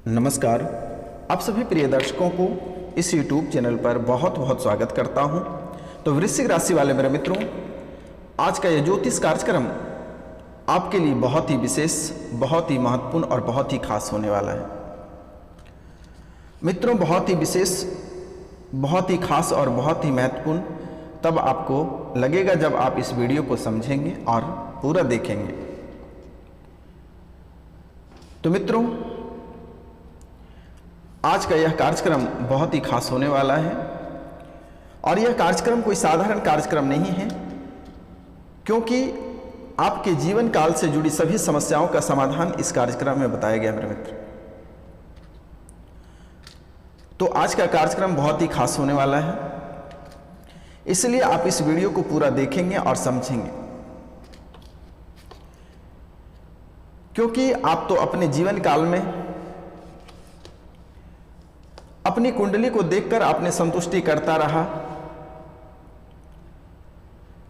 नमस्कार। आप सभी प्रिय दर्शकों को इस YouTube चैनल पर बहुत बहुत स्वागत करता हूं। तो वृश्चिक राशि वाले मेरे मित्रों, आज का यह ज्योतिष कार्यक्रम आपके लिए बहुत ही विशेष, बहुत ही महत्वपूर्ण और बहुत ही खास होने वाला है। मित्रों, बहुत ही विशेष, बहुत ही खास और बहुत ही महत्वपूर्ण तब आपको लगेगा जब आप इस वीडियो को समझेंगे और पूरा देखेंगे। तो मित्रों, आज का यह कार्यक्रम बहुत ही खास होने वाला है और यह कार्यक्रम कोई साधारण कार्यक्रम नहीं है, क्योंकि आपके जीवन काल से जुड़ी सभी समस्याओं का समाधान इस कार्यक्रम में बताया गया मेरे मित्र। तो आज का कार्यक्रम बहुत ही खास होने वाला है, इसलिए आप इस वीडियो को पूरा देखेंगे और समझेंगे, क्योंकि आप तो अपने जीवन काल में अपनी कुंडली को देखकर आपने संतुष्टि करता रहा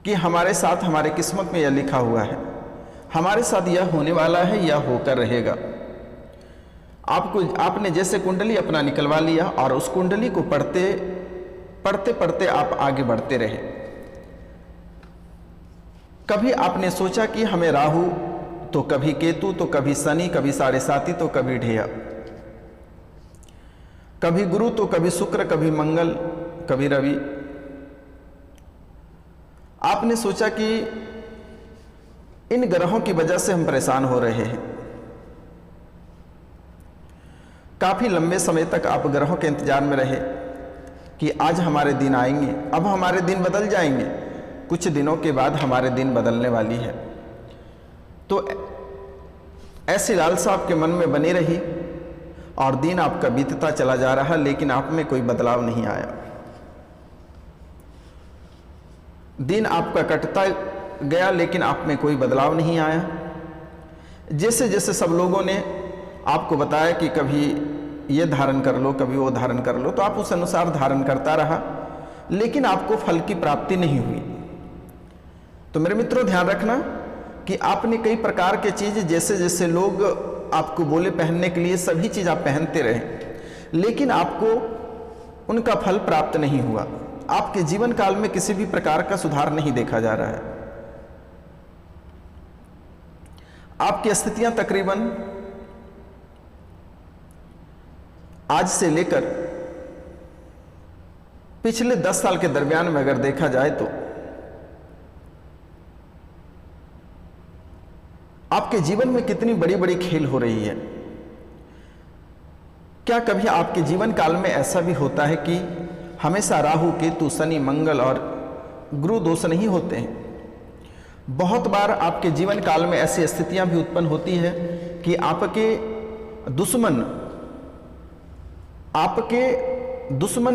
कि हमारे साथ, हमारे किस्मत में यह लिखा हुआ है, हमारे साथ यह होने वाला है, यह होकर रहेगा। आपने जैसे कुंडली अपना निकलवा लिया और उस कुंडली को पढ़ते पढ़ते आप आगे बढ़ते रहे। कभी आपने सोचा कि हमें राहु, तो कभी केतु, तो कभी शनि, कभी 7.5, तो कभी ढेया, कभी गुरु, तो कभी शुक्र, कभी मंगल, कभी रवि। आपने सोचा कि इन ग्रहों की वजह से हम परेशान हो रहे हैं। काफी लंबे समय तक आप ग्रहों के इंतजार में रहे कि आज हमारे दिन आएंगे, अब हमारे दिन बदल जाएंगे, कुछ दिनों के बाद हमारे दिन बदलने वाली है। तो ऐसी लालसा आपके मन में बनी रही और दिन आपका बीतता चला जा रहा, लेकिन आप में कोई बदलाव नहीं आया। दिन आपका कटता गया, लेकिन आप में कोई बदलाव नहीं आया। जैसे जैसे सब लोगों ने आपको बताया कि कभी ये धारण कर लो, कभी वो धारण कर लो, तो आप उस अनुसार धारण करता रहा, लेकिन आपको फल की प्राप्ति नहीं हुई। तो मेरे मित्रों, ध्यान रखना कि आपने कई प्रकार के चीज, जैसे जैसे लोग आपको बोले पहनने के लिए, सभी चीज आप पहनते रहे, लेकिन आपको उनका फल प्राप्त नहीं हुआ। आपके जीवन काल में किसी भी प्रकार का सुधार नहीं देखा जा रहा है। आपकी स्थितियां तकरीबन आज से लेकर पिछले 10 साल के दरमियान में अगर देखा जाए तो आपके जीवन में कितनी बड़ी बड़ी खेल हो रही है। क्या कभी आपके जीवन काल में ऐसा भी होता है कि हमेशा राहु, केतु, शनि, मंगल और गुरु दोष नहीं होते हैं? बहुत बार आपके जीवन काल में ऐसी स्थितियां भी उत्पन्न होती है कि आपके दुश्मन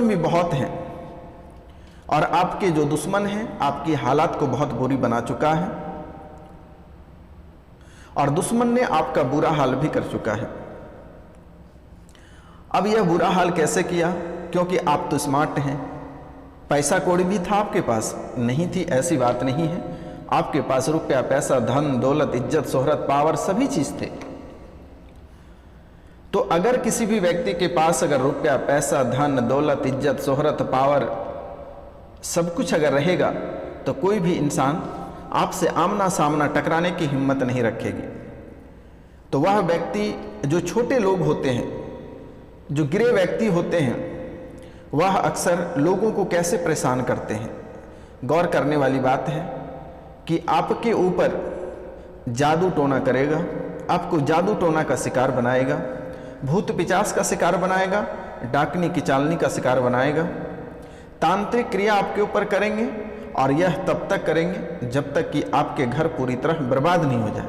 भी बहुत हैं और आपके जो दुश्मन हैं आपकी हालात को बहुत बुरी बना चुका है और दुश्मन ने आपका बुरा हाल भी कर चुका है। अब यह बुरा हाल कैसे किया? क्योंकि आप तो स्मार्ट हैं, पैसा कौड़ी भी था आपके पास, नहीं थी ऐसी बात नहीं है। आपके पास रुपया, पैसा, धन, दौलत, इज्जत, शोहरत, पावर, सभी चीज थे। तो अगर किसी भी व्यक्ति के पास अगर रुपया, पैसा, धन, दौलत, इज्जत, शोहरत, पावर सब कुछ अगर रहेगा, तो कोई भी इंसान आपसे आमना सामना टकराने की हिम्मत नहीं रखेगी। तो वह व्यक्ति, जो छोटे लोग होते हैं, जो गिरे व्यक्ति होते हैं, वह अक्सर लोगों को कैसे परेशान करते हैं। गौर करने वाली बात है कि आपके ऊपर जादू टोना करेगा, आपको जादू टोना का शिकार बनाएगा, भूत पिचास का शिकार बनाएगा, डाकनी की चालनी का शिकार बनाएगा, तांत्रिक क्रिया आपके ऊपर करेंगे और यह तब तक करेंगे जब तक कि आपके घर पूरी तरह बर्बाद नहीं हो जाए।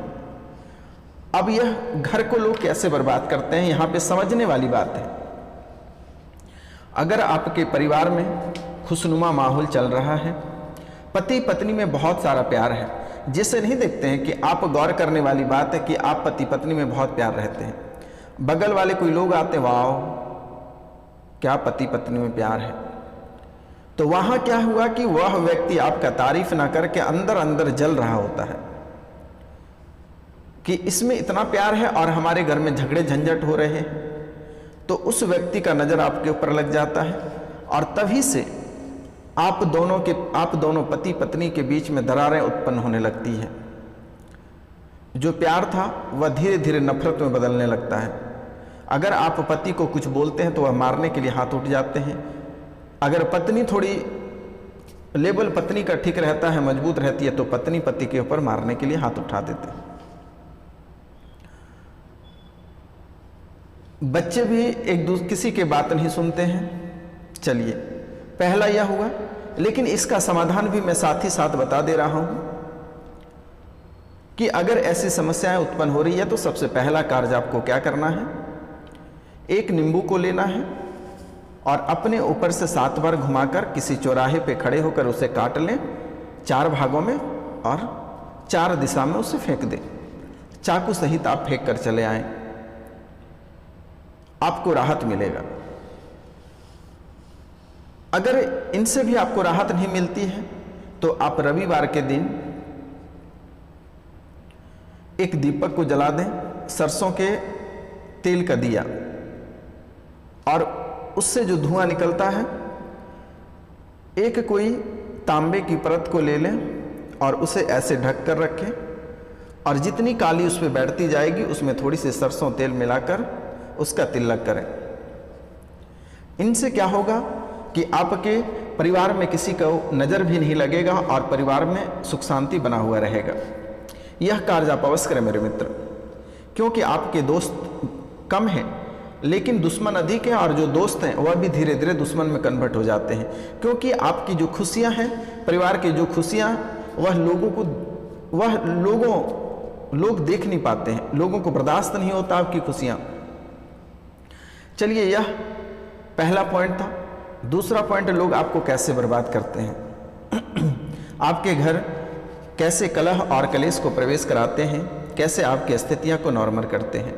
अब यह घर को लोग कैसे बर्बाद करते हैं, यहां पे समझने वाली बात है। अगर आपके परिवार में खुशनुमा माहौल चल रहा है, पति पत्नी में बहुत सारा प्यार है, जिसे नहीं देखते हैं कि आप गौर करने वाली बात है कि आप पति पत्नी में बहुत प्यार रहते हैं। बगल वाले कोई लोग आते, वाह क्या पति पत्नी में प्यार है, तो वहां क्या हुआ कि वह व्यक्ति आपका तारीफ ना करके अंदर अंदर जल रहा होता है कि इसमें इतना प्यार है और हमारे घर में झगड़े झंझट हो रहे हैं। तो उस व्यक्ति का नज़र आपके ऊपर लग जाता है और तभी से आप दोनों पति पत्नी के बीच में दरारें उत्पन्न होने लगती हैं। जो प्यार था वह धीरे धीरे नफरत में बदलने लगता है। अगर आप पति को कुछ बोलते हैं तो वह मारने के लिए हाथ उठ जाते हैं। अगर पत्नी थोड़ी लेवल पत्नी का ठीक रहता है, मजबूत रहती है, तो पत्नी पति के ऊपर मारने के लिए हाथ उठा देते हैं। बच्चे भी किसी के बात नहीं सुनते हैं। चलिए, पहला यह हुआ, लेकिन इसका समाधान भी मैं साथ ही साथ बता दे रहा हूं कि अगर ऐसी समस्याएं उत्पन्न हो रही है तो सबसे पहला कार्य आपको क्या करना है, एक नींबू को लेना है और अपने ऊपर से 7 बार घुमाकर किसी चौराहे पे खड़े होकर उसे काट लें 4 भागों में और 4 दिशा में उसे फेंक दें। चाकू सहित आप फेंक कर चले आएं, आपको राहत मिलेगा। अगर इनसे भी आपको राहत नहीं मिलती है तो आप रविवार के दिन एक दीपक को जला दें, सरसों के तेल का दिया, और उससे जो धुआं निकलता है, एक कोई तांबे की परत को ले लें और उसे ऐसे ढक कर रखें और जितनी काली उस पर बैठती जाएगी उसमें थोड़ी सी सरसों तेल मिलाकर उसका तिलक करें। इनसे क्या होगा कि आपके परिवार में किसी को नज़र भी नहीं लगेगा और परिवार में सुख शांति बना हुआ रहेगा। यह कार्य आप अवश्य करें मेरे मित्र, क्योंकि आपके दोस्त कम हैं लेकिन दुश्मन अधिक हैं, और जो दोस्त हैं वह भी धीरे धीरे दुश्मन में कन्वर्ट हो जाते हैं, क्योंकि आपकी जो खुशियां हैं, परिवार की जो खुशियां, लोग देख नहीं पाते हैं, लोगों को बर्दाश्त नहीं होता आपकी खुशियां। चलिए, यह पहला पॉइंट था। दूसरा पॉइंट, लोग आपको कैसे बर्बाद करते हैं आपके घर कैसे कलह और कलेश को प्रवेश कराते हैं, कैसे आपकी स्थितियां को नॉर्मल करते हैं।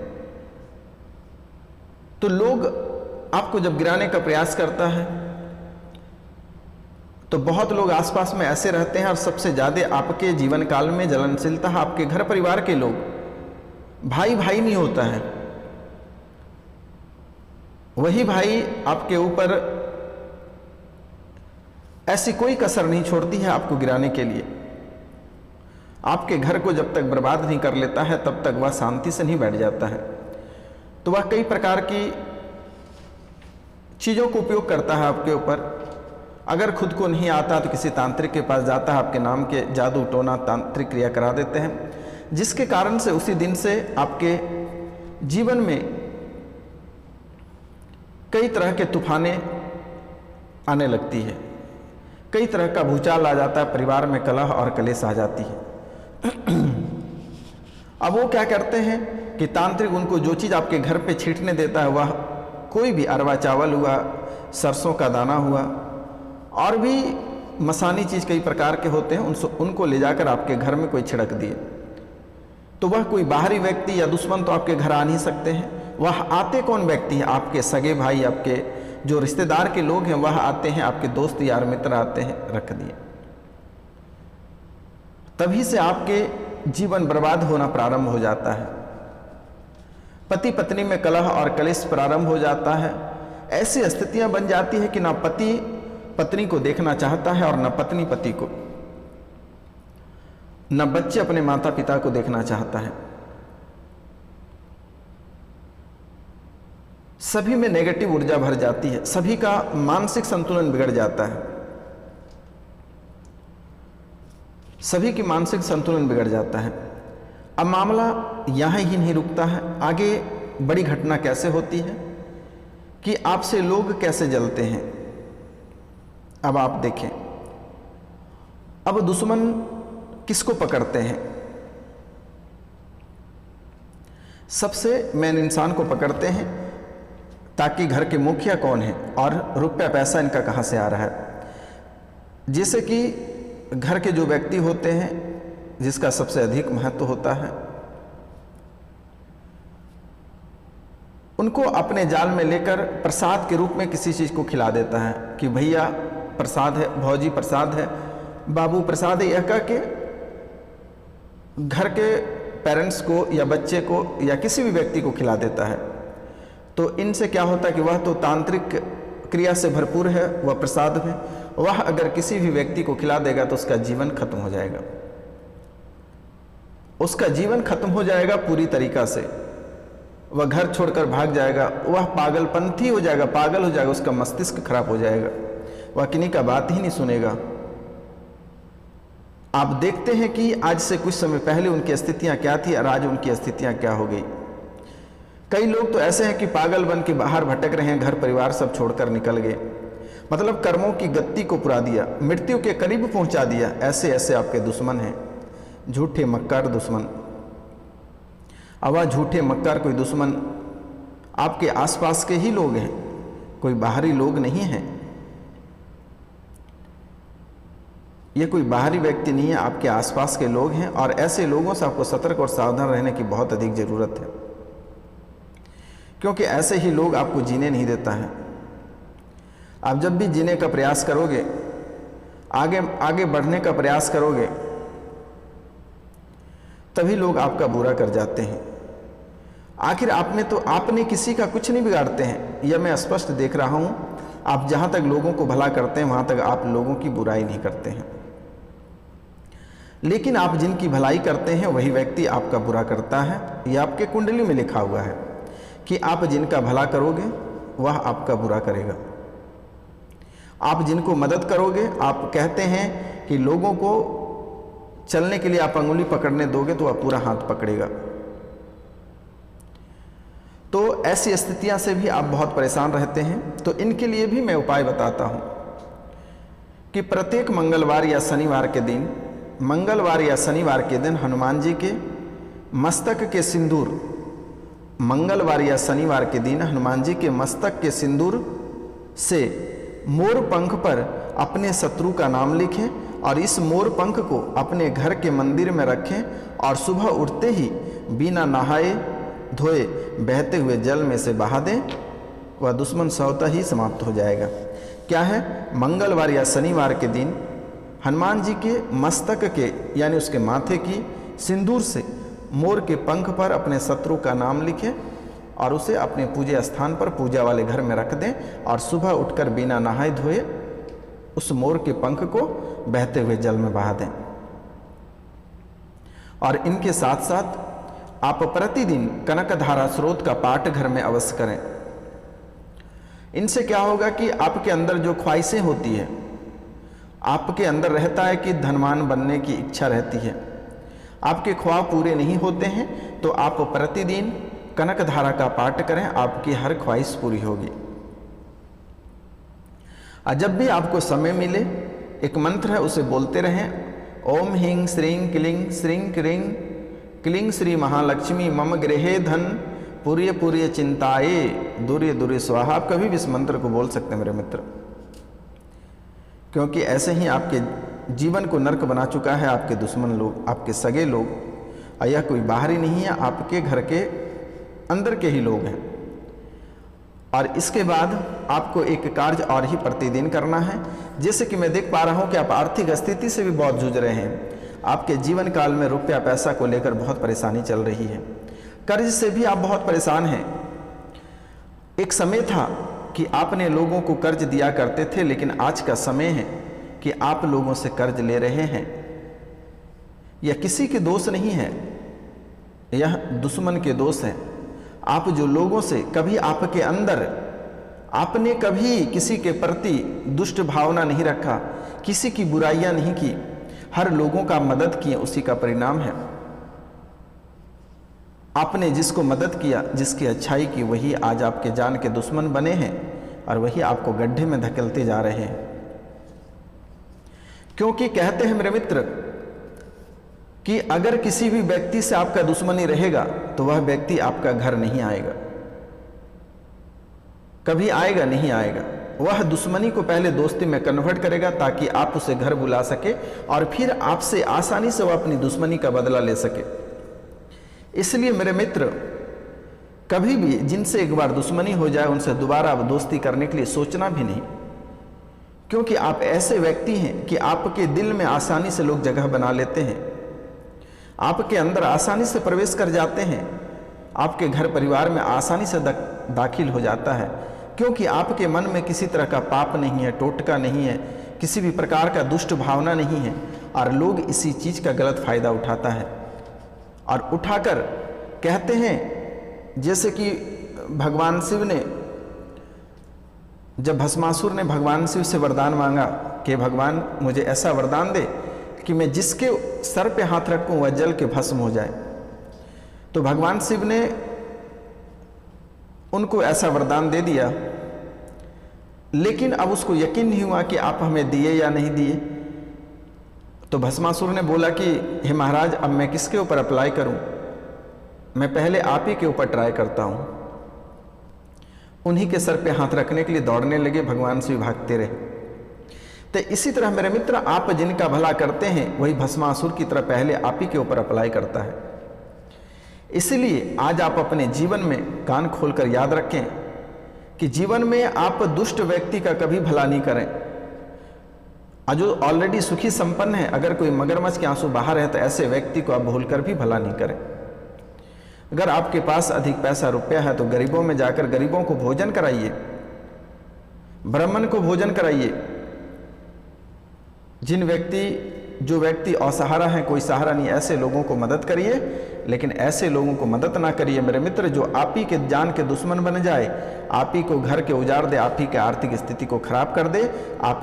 तो लोग आपको जब गिराने का प्रयास करता है तो बहुत लोग आसपास में ऐसे रहते हैं, और सबसे ज़्यादा आपके जीवन काल में जलनशीलता आपके घर परिवार के लोग, भाई भाई नहीं होता है, वही भाई आपके ऊपर ऐसी कोई कसर नहीं छोड़ती है आपको गिराने के लिए। आपके घर को जब तक बर्बाद नहीं कर लेता है तब तक वह शांति से नहीं बैठ जाता है। तो वह कई प्रकार की चीज़ों को उपयोग करता है आपके ऊपर। अगर खुद को नहीं आता तो किसी तांत्रिक के पास जाता है, आपके नाम के जादू टोना तांत्रिक क्रिया करा देते हैं, जिसके कारण से उसी दिन से आपके जीवन में कई तरह के तूफानें आने लगती है, कई तरह का भूचाल आ जाता है, परिवार में कलह और कलेश आ जाती है। अब वो क्या करते हैं कि तांत्रिक उनको जो चीज़ आपके घर पे छींटने देता है, वह कोई भी अरवा चावल हुआ, सरसों का दाना हुआ, और भी मसानी चीज़ कई प्रकार के होते हैं, उनको ले जाकर आपके घर में कोई छिड़क दिए, तो वह कोई बाहरी व्यक्ति या दुश्मन तो आपके घर आ नहीं सकते हैं। वह आते कौन व्यक्ति है? आपके सगे भाई, आपके जो रिश्तेदार के लोग हैं वह आते हैं, आपके दोस्त यार मित्र आते हैं, रख दिए। तभी से आपके जीवन बर्बाद होना प्रारंभ हो जाता है, पति पत्नी में कलह और कलेश प्रारंभ हो जाता है। ऐसी स्थितियां बन जाती है कि ना पति पत्नी को देखना चाहता है और न पत्नी पति को, न बच्चे अपने माता पिता को देखना चाहता है। सभी में नेगेटिव ऊर्जा भर जाती है, सभी का मानसिक संतुलन बिगड़ जाता है, सभी की मानसिक संतुलन बिगड़ जाता है। अब मामला यहाँ ही नहीं रुकता है, आगे बड़ी घटना कैसे होती है कि आपसे लोग कैसे जलते हैं। अब आप देखें, अब दुश्मन किसको पकड़ते हैं? सबसे मेन इंसान को पकड़ते हैं, ताकि घर के मुखिया कौन है और रुपया पैसा इनका कहाँ से आ रहा है। जैसे कि घर के जो व्यक्ति होते हैं जिसका सबसे अधिक महत्व होता है, उनको अपने जाल में लेकर प्रसाद के रूप में किसी चीज़ को खिला देता है कि भैया प्रसाद है, भौजी प्रसाद है, बाबू प्रसाद है, यह कह के घर के पेरेंट्स को या बच्चे को या किसी भी व्यक्ति को खिला देता है। तो इनसे क्या होता है कि वह तो तांत्रिक क्रिया से भरपूर है, वह प्रसाद में, वह अगर किसी भी व्यक्ति को खिला देगा तो उसका जीवन खत्म हो जाएगा, उसका जीवन खत्म हो जाएगा पूरी तरीका से। वह घर छोड़कर भाग जाएगा, वह पागलपंथी हो जाएगा, पागल हो जाएगा, उसका मस्तिष्क खराब हो जाएगा, वह किन्हीं का बात ही नहीं सुनेगा। आप देखते हैं कि आज से कुछ समय पहले उनकी स्थितियां क्या थी और आज उनकी स्थितियां क्या हो गई। कई लोग तो ऐसे हैं कि पागल बन के बाहर भटक रहे हैं, घर परिवार सब छोड़कर निकल गए, मतलब कर्मों की गति को पुरा दिया, मृत्यु के करीब पहुंचा दिया। ऐसे ऐसे आपके दुश्मन हैं, झूठे मक्कार दुश्मन। अब वह झूठे मक्कार कोई दुश्मन आपके आसपास के ही लोग हैं, कोई बाहरी लोग नहीं हैं। ये कोई बाहरी व्यक्ति नहीं है, आपके आसपास के लोग हैं। और ऐसे लोगों से आपको सतर्क और सावधान रहने की बहुत अधिक ज़रूरत है, क्योंकि ऐसे ही लोग आपको जीने नहीं देता है। आप जब भी जीने का प्रयास करोगे, आगे आगे बढ़ने का प्रयास करोगे, तभी लोग आपका बुरा कर जाते हैं। आखिर आप में तो आपने किसी का कुछ नहीं बिगाड़ते हैं, यह मैं स्पष्ट देख रहा हूं। आप जहां तक लोगों को भला करते हैं वहां तक आप लोगों की बुराई नहीं करते हैं, लेकिन आप जिनकी भलाई करते हैं वही व्यक्ति आपका बुरा करता है। यह आपके कुंडली में लिखा हुआ है कि आप जिनका भला करोगे वह आपका बुरा करेगा। आप जिनको मदद करोगे, आप कहते हैं कि लोगों को चलने के लिए आप अंगुली पकड़ने दोगे तो वह पूरा हाथ पकड़ेगा। तो ऐसी स्थितियां से भी आप बहुत परेशान रहते हैं। तो इनके लिए भी मैं उपाय बताता हूं कि प्रत्येक मंगलवार या शनिवार के दिन, मंगलवार या शनिवार के दिन हनुमान जी के मस्तक के सिंदूर, मंगलवार या शनिवार के दिन हनुमान जी के मस्तक के सिंदूर से मोर पंख पर अपने शत्रु का नाम लिखें और इस मोर पंख को अपने घर के मंदिर में रखें और सुबह उठते ही बिना नहाए धोए बहते हुए जल में से बहा दें। वह दुश्मन स्वतः ही समाप्त हो जाएगा। क्या है? मंगलवार या शनिवार के दिन हनुमान जी के मस्तक के यानी उसके माथे की सिंदूर से मोर के पंख पर अपने शत्रु का नाम लिखें और उसे अपने पूजा स्थान पर, पूजा वाले घर में रख दें और सुबह उठकर बिना नहाए धोए उस मोर के पंख को बहते हुए जल में बहा दें। और इनके साथ साथ आप प्रतिदिन कनकधारा स्रोत का पाठ घर में अवश्य करें। इनसे क्या होगा कि आपके अंदर जो ख्वाहिशें होती है, आपके अंदर रहता है कि धनवान बनने की इच्छा रहती है, आपके ख्वाब पूरे नहीं होते हैं, तो आप प्रतिदिन कनकधारा का पाठ करें, आपकी हर ख्वाहिश पूरी होगी। जब भी आपको समय मिले, एक मंत्र है उसे बोलते रहें। ओम ह्रीं श्रीं क्लीं श्रीं क्रीं क्लीं श्री महालक्ष्मी मम गृहे धन पूर्य पूर्य चिंताए दूर्य दूर्य स्वाहा। आप कभी भी इस मंत्र को बोल सकते हैं मेरे मित्र, क्योंकि ऐसे ही आपके जीवन को नरक बना चुका है आपके दुश्मन लोग, आपके सगे लोग। यह कोई बाहरी नहीं है, आपके घर के अंदर के ही लोग हैं। और इसके बाद आपको एक कार्य और ही प्रतिदिन करना है। जैसे कि मैं देख पा रहा हूं कि आप आर्थिक स्थिति से भी बहुत जूझ रहे हैं, आपके जीवन काल में रुपया पैसा को लेकर बहुत परेशानी चल रही है, कर्ज से भी आप बहुत परेशान हैं। एक समय था कि आपने लोगों को कर्ज दिया करते थे, लेकिन आज का समय है कि आप लोगों से कर्ज ले रहे हैं। यह किसी के दोष नहीं है, यह दुश्मन के दोष है। आप जो लोगों से कभी आपके अंदर आपने कभी किसी के प्रति दुष्ट भावना नहीं रखा, किसी की बुराइयां नहीं की, हर लोगों का मदद किए, उसी का परिणाम है। आपने जिसको मदद किया, जिसकी अच्छाई की, वही आज आपके जान के दुश्मन बने हैं और वही आपको गड्ढे में धकेलते जा रहे हैं। क्योंकि कहते हैं मेरे मित्र कि अगर किसी भी व्यक्ति से आपका दुश्मनी रहेगा तो वह व्यक्ति आपका घर नहीं आएगा, कभी आएगा नहीं आएगा। वह दुश्मनी को पहले दोस्ती में कन्वर्ट करेगा ताकि आप उसे घर बुला सके और फिर आपसे आसानी से वह अपनी दुश्मनी का बदला ले सके। इसलिए मेरे मित्र, कभी भी जिनसे एक बार दुश्मनी हो जाए उनसे दोबारा आप दोस्ती करने के लिए सोचना भी नहीं, क्योंकि आप ऐसे व्यक्ति हैं कि आपके दिल में आसानी से लोग जगह बना लेते हैं, आपके अंदर आसानी से प्रवेश कर जाते हैं आपके घर परिवार में आसानी से दाखिल हो जाता है, क्योंकि आपके मन में किसी तरह का पाप नहीं है, टोटका नहीं है, किसी भी प्रकार का दुष्ट भावना नहीं है, और लोग इसी चीज़ का गलत फायदा उठाता है और उठाकर कहते हैं, जैसे कि भगवान शिव ने, जब भस्मासुर ने भगवान शिव से वरदान मांगा कि भगवान मुझे ऐसा वरदान दे कि मैं जिसके सर पे हाथ रखूं वह जल के भस्म हो जाए, तो भगवान शिव ने उनको ऐसा वरदान दे दिया। लेकिन अब उसको यकीन नहीं हुआ कि आप हमें दिए या नहीं दिए। तो भस्मासुर ने बोला कि हे महाराज, अब मैं किसके ऊपर अप्लाई करूं, मैं पहले आप ही के ऊपर ट्राई करता हूं। उन्हीं के सर पे हाथ रखने के लिए दौड़ने लगे, भगवान शिव भागते रहे। तो इसी तरह मेरे मित्र, आप जिनका भला करते हैं वही भस्मासुर की तरह पहले आप ही के ऊपर अप्लाई करता है। इसलिए आज आप अपने जीवन में कान खोलकर याद रखें कि जीवन में आप दुष्ट व्यक्ति का कभी भला नहीं करें। और जो ऑलरेडी सुखी संपन्न है, अगर कोई मगरमच्छ के आंसू बाहर है तो ऐसे व्यक्ति को आप भूलकर भी भला नहीं करें। अगर आपके पास अधिक पैसा रुपया है तो गरीबों में जाकर गरीबों को भोजन कराइए, ब्राह्मण को भोजन कराइए। जो व्यक्ति असहारा हैं, कोई सहारा नहीं, ऐसे लोगों को मदद करिए। लेकिन ऐसे लोगों को मदद ना करिए मेरे मित्र जो आप ही के जान के दुश्मन बन जाए, आप ही को घर के उजाड़ दे, आप ही के आर्थिक स्थिति को खराब कर दे, आप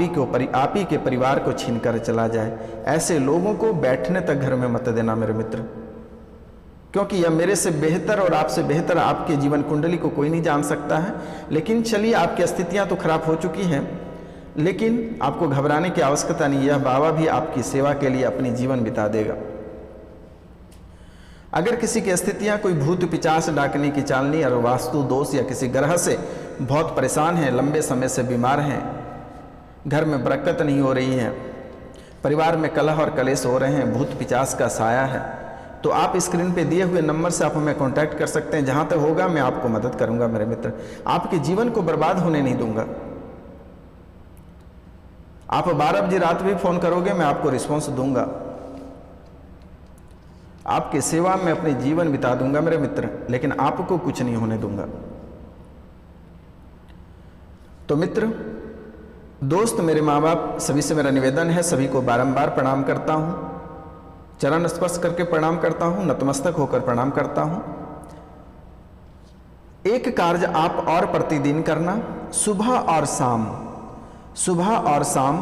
ही के परिवार को छीन कर चला जाए। ऐसे लोगों को बैठने तक घर में मत देना मेरे मित्र, क्योंकि यह मेरे से बेहतर और आपसे बेहतर आपके जीवन कुंडली को कोई नहीं जान सकता है। लेकिन चलिए, आपकी स्थितियां तो खराब हो चुकी हैं, लेकिन आपको घबराने की आवश्यकता नहीं। यह बाबा भी आपकी सेवा के लिए अपनी जीवन बिता देगा। अगर किसी की स्थितियां कोई भूत पिचास डाकने की चालनी और वास्तु दोष या किसी ग्रह से बहुत परेशान हैं, लंबे समय से बीमार हैं, घर में बरकत नहीं हो रही है, परिवार में कलह और कलेश हो रहे हैं, भूत पिचास का साया है, तो आप स्क्रीन पे दिए हुए नंबर से आप हमें कांटेक्ट कर सकते हैं। जहां तक होगा मैं आपको मदद करूंगा मेरे मित्र, आपके जीवन को बर्बाद होने नहीं दूंगा। आप 12 बजे रात भी फोन करोगे, मैं आपको रिस्पॉन्स दूंगा, आपकी सेवा में अपने जीवन बिता दूंगा मेरे मित्र, लेकिन आपको कुछ नहीं होने दूंगा। तो मित्र, दोस्त, मेरे माँ बाप सभी से मेरा निवेदन है, सभी को बारंबार प्रणाम करता हूं, चरण स्पर्श करके प्रणाम करता हूं, नतमस्तक होकर प्रणाम करता हूं। एक कार्य आप और प्रतिदिन करना, सुबह और शाम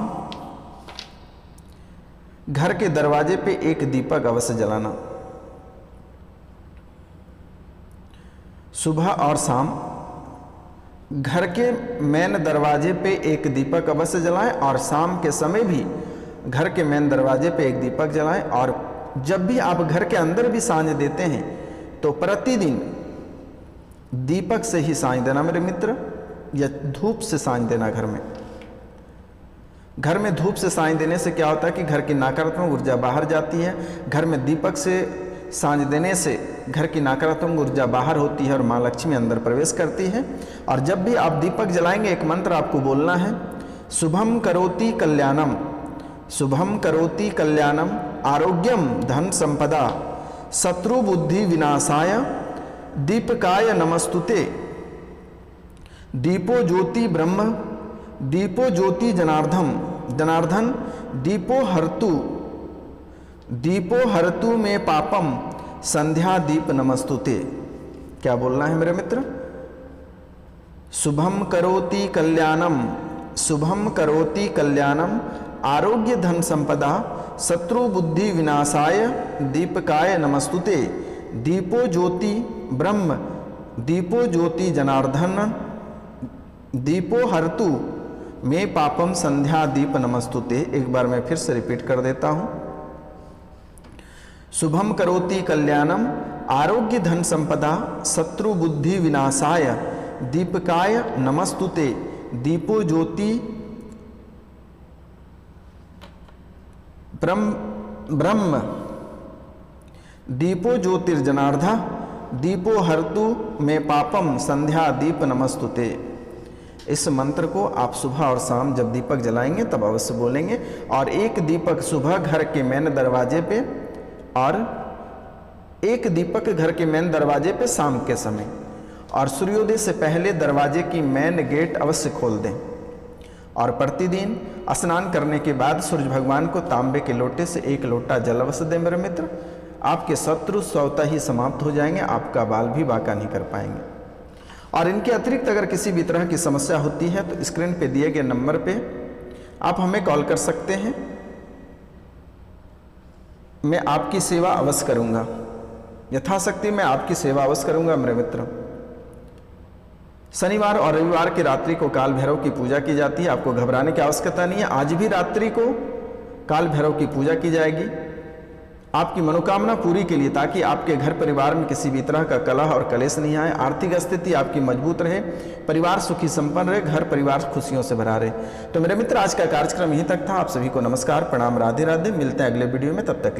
घर के दरवाजे पे एक दीपक अवश्य जलाना। सुबह और शाम घर के मेन दरवाजे पे एक दीपक अवश्य जलाएं, और शाम के समय भी घर के मेन दरवाजे पे एक दीपक जलाएं। और जब भी आप घर के अंदर भी सांझ देते हैं तो प्रतिदिन दीपक से ही सांझ देना मेरे मित्र, या धूप से सांझ देना। घर में धूप से सांझ देने से क्या होता है कि घर की नकारात्मक ऊर्जा बाहर जाती है। घर में दीपक से सांझ देने से घर की नकारात्मक ऊर्जा बाहर होती है और माँ लक्ष्मी अंदर प्रवेश करती है। और जब भी आप दीपक जलाएंगे, एक मंत्र आपको बोलना है, शुभम करोति कल्याणम, शुभम करोति कल्याणम, आरोग्यम धन संपदा, शत्रु बुद्धि विनाशाय, दीपकाय नमस्तुते, दीपो ज्योति ब्रह्म, दीपो ज्योति जनार्दन, दीपो हरतु में पापम, संध्या दीप नमस्तुते। क्या बोलना है मेरे मित्र? शुभम करोति कल्याणम, आरोग्य धन संपदा, शत्रु बुद्धि विनाशाय, दीपकाय नमस्तुते, दीपो ज्योति ब्रह्म, दीपो ज्योति जनार्दन, दीपो हरतु में पापम, संध्या दीप नमस्तुते। एक बार मैं फिर से रिपीट कर देता हूं। शुभम करोति कल्याणम, आरोग्य धन संपदा, शत्रु बुद्धि विनाशाय, दीपकाय नमस्तुते, दीपो ज्योति ब्रह्म, दीपो ज्योतिर्जनार्धा, दीपो हरतु में पापम, संध्या दीप नमस्तुते। इस मंत्र को आप सुबह और शाम जब दीपक जलाएंगे तब अवश्य बोलेंगे। और एक दीपक सुबह घर के मेन दरवाजे पे और एक दीपक घर के मेन दरवाजे पे शाम के समय, और सूर्योदय से पहले दरवाजे की मेन गेट अवश्य खोल दें। और प्रतिदिन स्नान करने के बाद सूर्य भगवान को तांबे के लोटे से 1 लोटा जल अवश्य दें मेरे मित्र। आपके शत्रु स्वतः ही समाप्त हो जाएंगे, आपका बाल भी बांका नहीं कर पाएंगे। और इनके अतिरिक्त अगर किसी भी तरह की समस्या होती है तो स्क्रीन पे दिए गए नंबर पे आप हमें कॉल कर सकते हैं, मैं आपकी सेवा अवश्य करूंगा, यथाशक्ति मैं आपकी सेवा अवश्य करूंगा मेरे मित्र। शनिवार और रविवार की रात्रि को काल भैरव की पूजा की जाती है, आपको घबराने की आवश्यकता नहीं है। आज भी रात्रि को काल भैरव की पूजा की जाएगी आपकी मनोकामना पूरी के लिए, ताकि आपके घर परिवार में किसी भी तरह का कलह और कलेश नहीं आए, आर्थिक स्थिति आपकी मजबूत रहे, परिवार सुखी संपन्न रहे, घर परिवार खुशियों से भरा रहे। तो मेरे मित्र, आज का कार्यक्रम यहीं तक था। आप सभी को नमस्कार, प्रणाम, राधे राधे। मिलते हैं अगले वीडियो में, तब तक